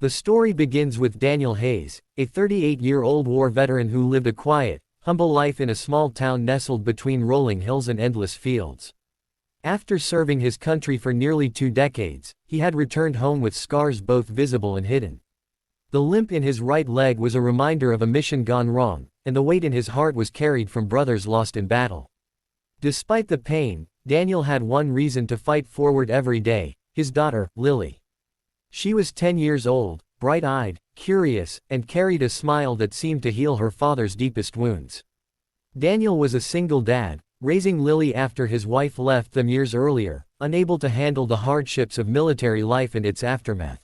The story begins with Daniel Hayes, a 38-year-old war veteran who lived a quiet, humble life in a small town nestled between rolling hills and endless fields. After serving his country for nearly 2 decades, he had returned home with scars both visible and hidden. The limp in his right leg was a reminder of a mission gone wrong, and the weight in his heart was carried from brothers lost in battle. Despite the pain, Daniel had one reason to fight forward every day: his daughter, Lily. She was 10 years old, bright-eyed, curious, and carried a smile that seemed to heal her father's deepest wounds. Daniel was a single dad, raising Lily after his wife left them years earlier, unable to handle the hardships of military life and its aftermath.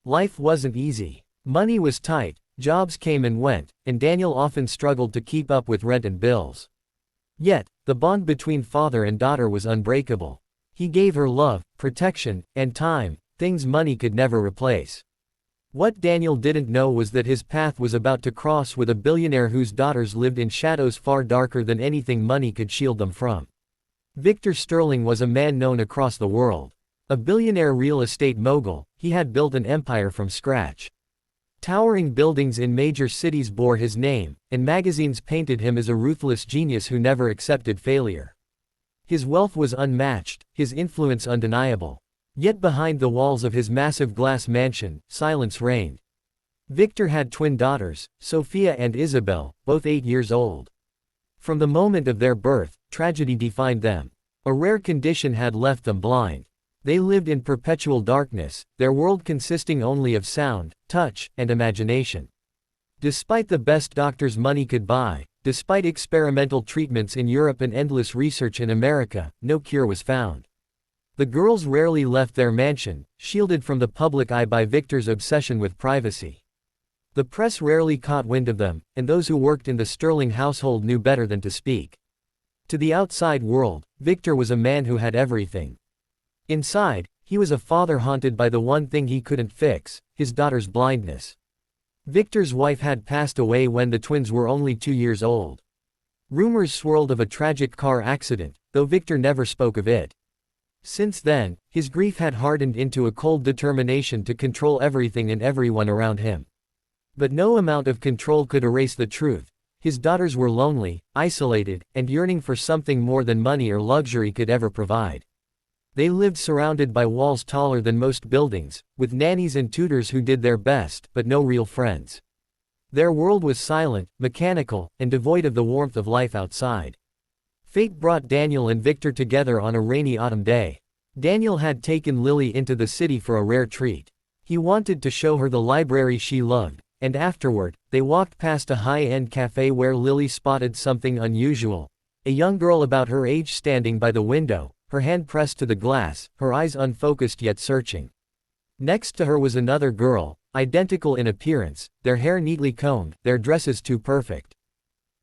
Life wasn't easy. Money was tight, jobs came and went, and Daniel often struggled to keep up with rent and bills. Yet, the bond between father and daughter was unbreakable. He gave her love, protection, and time, things money could never replace. What Daniel didn't know was that his path was about to cross with a billionaire whose daughters lived in shadows far darker than anything money could shield them from. Victor Sterling was a man known across the world. A billionaire real estate mogul, he had built an empire from scratch. Towering buildings in major cities bore his name, and magazines painted him as a ruthless genius who never accepted failure. His wealth was unmatched, his influence undeniable. Yet behind the walls of his massive glass mansion, silence reigned. Victor had twin daughters, Sophia and Isabel, both 8 years old. From the moment of their birth, tragedy defined them. A rare condition had left them blind. They lived in perpetual darkness, their world consisting only of sound, touch, and imagination. Despite the best doctors money could buy, despite experimental treatments in Europe and endless research in America, no cure was found. The girls rarely left their mansion, shielded from the public eye by Victor's obsession with privacy. The press rarely caught wind of them, and those who worked in the Sterling household knew better than to speak. To the outside world, Victor was a man who had everything. Inside, he was a father haunted by the one thing he couldn't fix: his daughter's blindness. Victor's wife had passed away when the twins were only 2 years old. Rumors swirled of a tragic car accident, though Victor never spoke of it. Since then, his grief had hardened into a cold determination to control everything and everyone around him. But no amount of control could erase the truth: his daughters were lonely, isolated, and yearning for something more than money or luxury could ever provide. They lived surrounded by walls taller than most buildings, with nannies and tutors who did their best, but no real friends. Their world was silent, mechanical, and devoid of the warmth of life outside. Fate brought Daniel and Victor together on a rainy autumn day. Daniel had taken Lily into the city for a rare treat. He wanted to show her the library she loved, and afterward, they walked past a high-end cafe where Lily spotted something unusual: a young girl about her age standing by the window, her hand pressed to the glass, her eyes unfocused yet searching. Next to her was another girl, identical in appearance, their hair neatly combed, their dresses too perfect.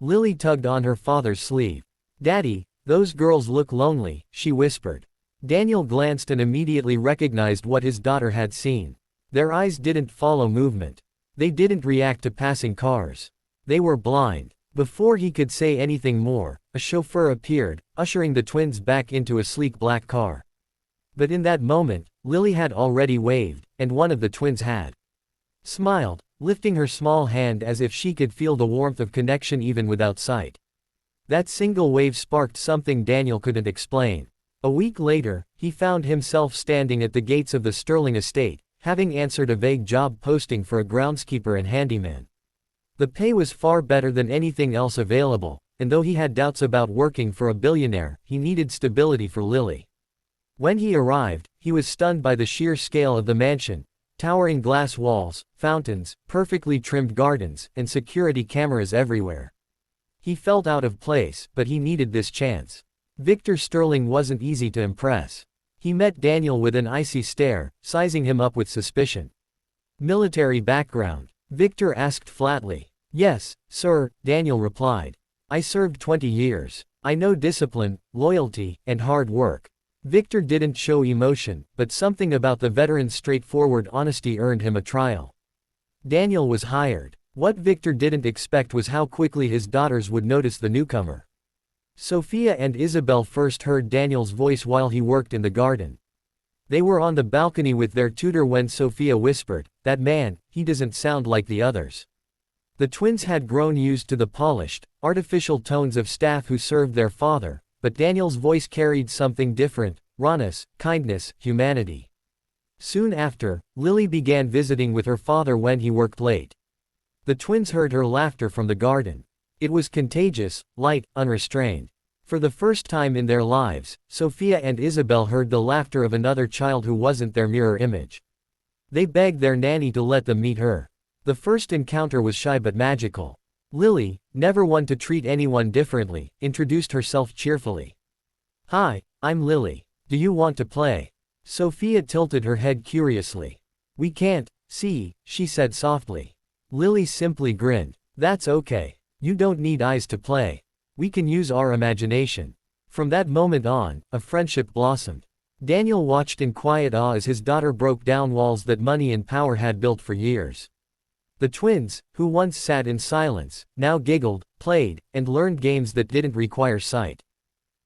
Lily tugged on her father's sleeve. "Daddy, those girls look lonely," she whispered. Daniel glanced and immediately recognized what his daughter had seen. Their eyes didn't follow movement. They didn't react to passing cars. They were blind. Before he could say anything more, a chauffeur appeared, ushering the twins back into a sleek black car. But in that moment, Lily had already waved, and one of the twins had smiled, lifting her small hand as if she could feel the warmth of connection even without sight. That single wave sparked something Daniel couldn't explain. A week later, he found himself standing at the gates of the Sterling estate, having answered a vague job posting for a groundskeeper and handyman. The pay was far better than anything else available, and though he had doubts about working for a billionaire, he needed stability for Lily. When he arrived, he was stunned by the sheer scale of the mansion: towering glass walls, fountains, perfectly trimmed gardens, and security cameras everywhere. He felt out of place, but he needed this chance. Victor Sterling wasn't easy to impress. He met Daniel with an icy stare, sizing him up with suspicion. "Military background?" Victor asked flatly. "Yes, sir," Daniel replied. "I served 20 years. I know discipline, loyalty, and hard work." Victor didn't show emotion, but something about the veteran's straightforward honesty earned him a trial. Daniel was hired. What Victor didn't expect was how quickly his daughters would notice the newcomer. Sophia and Isabel first heard Daniel's voice while he worked in the garden. They were on the balcony with their tutor when Sophia whispered, "That man, he doesn't sound like the others." The twins had grown used to the polished, artificial tones of staff who served their father, but Daniel's voice carried something different: rawness, kindness, humanity. Soon after, Lily began visiting with her father when he worked late. The twins heard her laughter from the garden. It was contagious, light, unrestrained. For the first time in their lives, Sophia and Isabel heard the laughter of another child who wasn't their mirror image. They begged their nanny to let them meet her. The first encounter was shy but magical. Lily, never one to treat anyone differently, introduced herself cheerfully. "Hi, I'm Lily. Do you want to play?" Sophia tilted her head curiously. "We can't see," she said softly. Lily simply grinned. "That's okay. You don't need eyes to play. We can use our imagination." From that moment on, a friendship blossomed. Daniel watched in quiet awe as his daughter broke down walls that money and power had built for years. The twins, who once sat in silence, now giggled, played, and learned games that didn't require sight.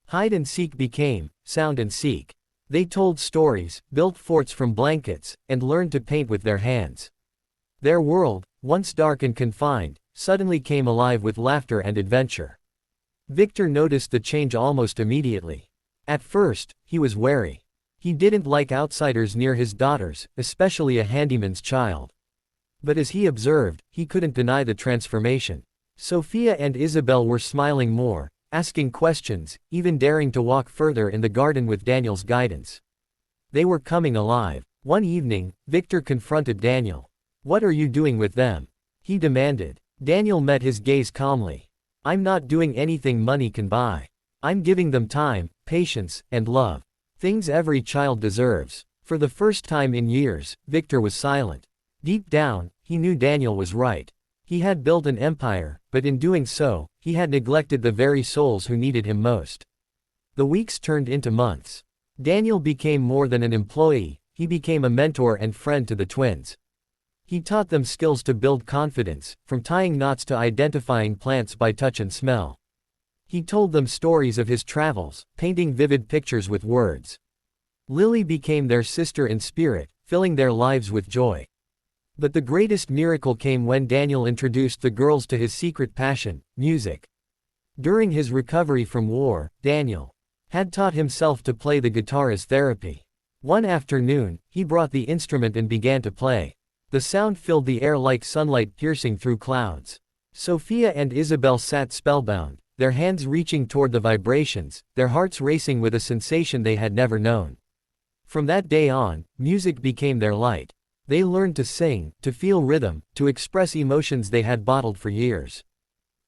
Hide and seek became sound and seek. They told stories, built forts from blankets, and learned to paint with their hands. Their world, once dark and confined, suddenly came alive with laughter and adventure. Victor noticed the change almost immediately. At first, he was wary. He didn't like outsiders near his daughters, especially a handyman's child. But as he observed, he couldn't deny the transformation. Sophia and Isabel were smiling more, asking questions, even daring to walk further in the garden with Daniel's guidance. They were coming alive. One evening, Victor confronted Daniel. "What are you doing with them?" he demanded. Daniel met his gaze calmly. "I'm not doing anything money can buy. I'm giving them time, patience, and love. Things every child deserves." For the first time in years, Victor was silent. Deep down, he knew Daniel was right. He had built an empire, but in doing so, he had neglected the very souls who needed him most. The weeks turned into months. Daniel became more than an employee, he became a mentor and friend to the twins. He taught them skills to build confidence, from tying knots to identifying plants by touch and smell. He told them stories of his travels, painting vivid pictures with words. Lily became their sister in spirit, filling their lives with joy. But the greatest miracle came when Daniel introduced the girls to his secret passion, music. During his recovery from war, Daniel had taught himself to play the guitar as therapy. One afternoon, he brought the instrument and began to play. The sound filled the air like sunlight piercing through clouds. Sophia and Isabel sat spellbound, their hands reaching toward the vibrations, their hearts racing with a sensation they had never known. From that day on, music became their light. They learned to sing, to feel rhythm, to express emotions they had bottled for years.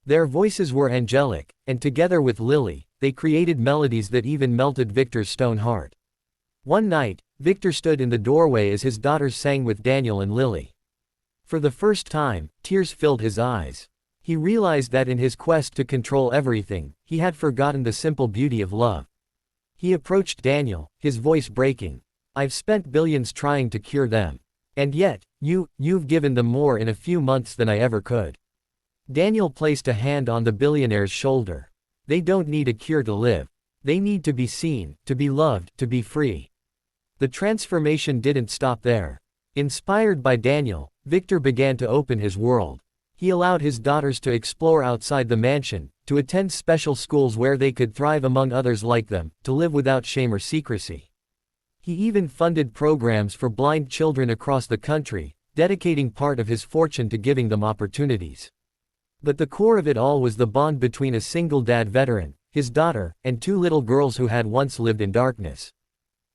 Their voices were angelic, and together with Lily, they created melodies that even melted Victor's stone heart. One night, Victor stood in the doorway as his daughters sang with Daniel and Lily. For the first time, tears filled his eyes. He realized that in his quest to control everything, he had forgotten the simple beauty of love. He approached Daniel, his voice breaking. "I've spent billions trying to cure them. And yet, you've given them more in a few months than I ever could." Daniel placed a hand on the billionaire's shoulder. "They don't need a cure to live. They need to be seen, to be loved, to be free." The transformation didn't stop there. Inspired by Daniel, Victor began to open his world. He allowed his daughters to explore outside the mansion, to attend special schools where they could thrive among others like them, to live without shame or secrecy. He even funded programs for blind children across the country, dedicating part of his fortune to giving them opportunities. But the core of it all was the bond between a single dad veteran, his daughter, and two little girls who had once lived in darkness.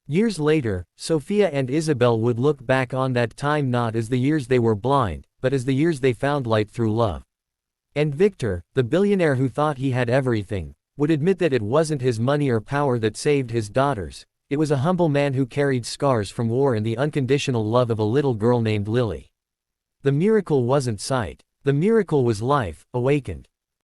Years later, Sophia and Isabel would look back on that time not as the years they were blind, but as the years they found light through love. And Victor, the billionaire who thought he had everything, would admit that it wasn't his money or power that saved his daughters. It was a humble man who carried scars from war and the unconditional love of a little girl named Lily. The miracle wasn't sight. The miracle was life, awakened.